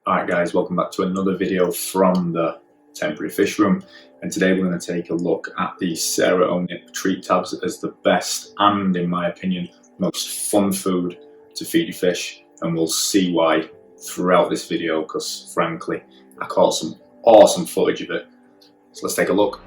Alright guys, welcome back to another video from the temporary fish room, and today we're going to take a look at the Sera O-nip treat tabs as the best and, in my opinion, most fun food to feed your fish, and we'll see why throughout this video because frankly I caught some awesome footage of it. So let's take a look.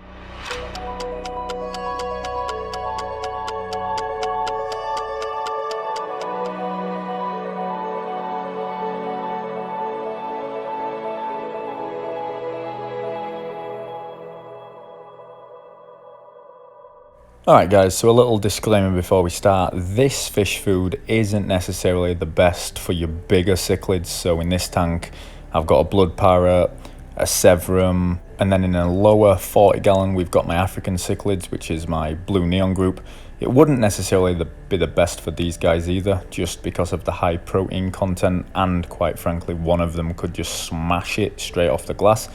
Alright guys, so a little disclaimer before we start. This fish food isn't necessarily the best for your bigger cichlids. So in this tank I've got a blood parrot, a severum, and then in a lower 40 gallon we've got my African cichlids, which is my blue neon group. It wouldn't necessarily be the best for these guys either, just because of the high protein content, and quite frankly one of them could just smash it straight off the glass.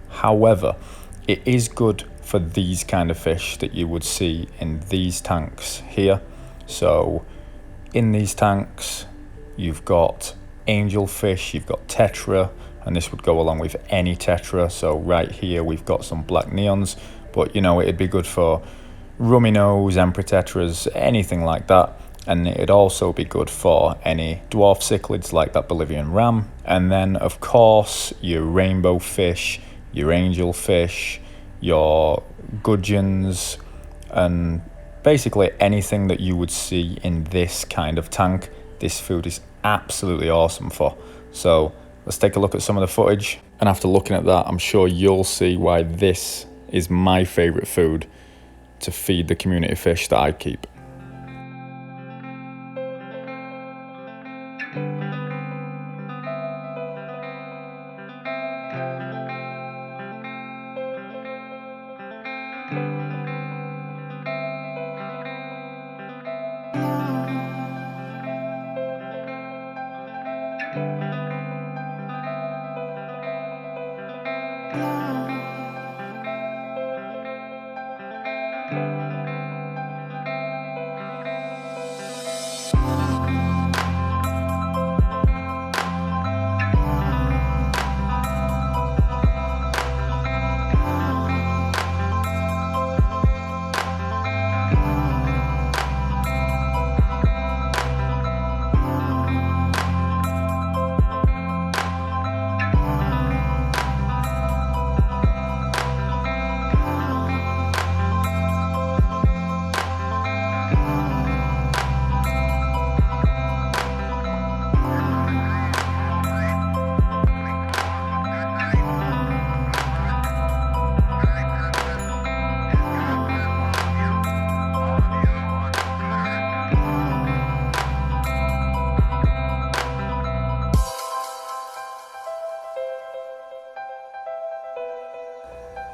However, it is good for these kind of fish that you would see in these tanks here. So in these tanks you've got angelfish, you've got tetra, and this would go along with any tetra. So right here we've got some black neons, but you know, it'd be good for rummy nose, emperor tetras, anything like that. And it'd also be good for any dwarf cichlids like that Bolivian ram. And then of course your rainbow fish, your angelfish, your gudgeons, and basically anything that you would see in this kind of tank, this food is absolutely awesome for. So let's take a look at some of the footage, and after looking at that I'm sure you'll see why this is my favorite food to feed the community fish that I keep.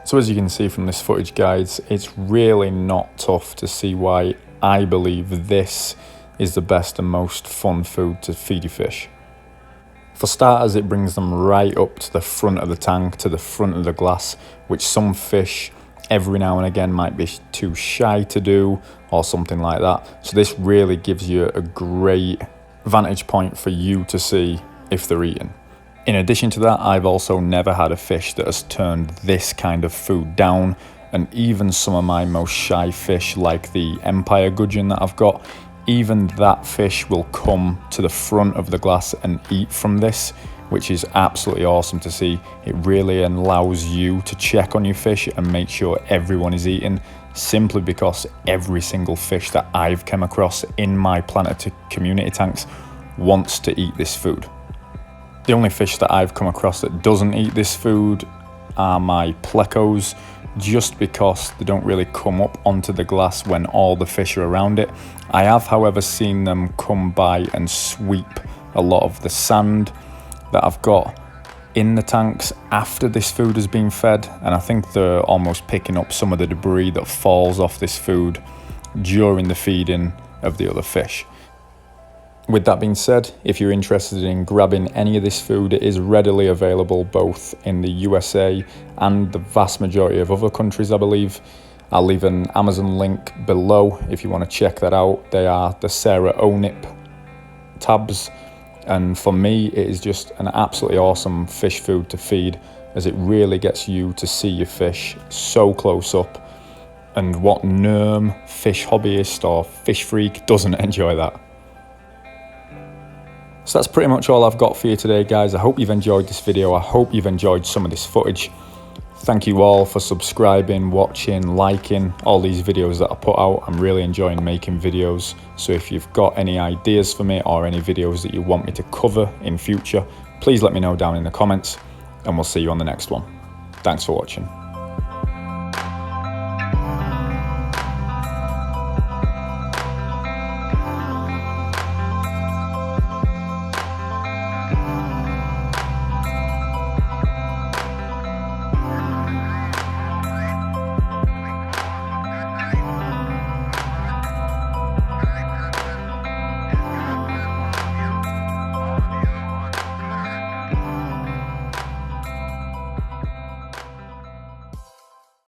So as you can see from this footage guys, it's really not tough to see why I believe this is the best and most fun food to feed your fish. For starters, it brings them right up to the front of the tank, to the front of the glass, which some fish every now and again might be too shy to do or something like that. So this really gives you a great vantage point for you to see if they're eating. In addition to that, I've also never had a fish that has turned this kind of food down, and even some of my most shy fish like the Empire gudgeon that I've got, even that fish will come to the front of the glass and eat from this, which is absolutely awesome to see. It really allows you to check on your fish and make sure everyone is eating, simply because every single fish that I've come across in my planted community tanks wants to eat this food. The only fish that I've come across that doesn't eat this food are my plecos, just because they don't really come up onto the glass when all the fish are around it. I have, however, seen them come by and sweep a lot of the sand that I've got in the tanks after this food has been fed, and I think they're almost picking up some of the debris that falls off this food during the feeding of the other fish. With that being said, if you're interested in grabbing any of this food, it is readily available both in the USA and the vast majority of other countries, I believe. I'll leave an Amazon link below if you want to check that out. They are the Sera O-nip tabs, And for me, it is just an absolutely awesome fish food to feed, as it really gets you to see your fish so close up. And what nerm fish hobbyist or fish freak doesn't enjoy that? So that's pretty much all I've got for you today, guys. I hope you've enjoyed this video. I hope you've enjoyed some of this footage. Thank you all for subscribing, watching, liking all these videos that I put out. I'm really enjoying making videos. So if you've got any ideas for me or any videos that you want me to cover in future, please let me know down in the comments, and we'll see you on the next one. Thanks for watching.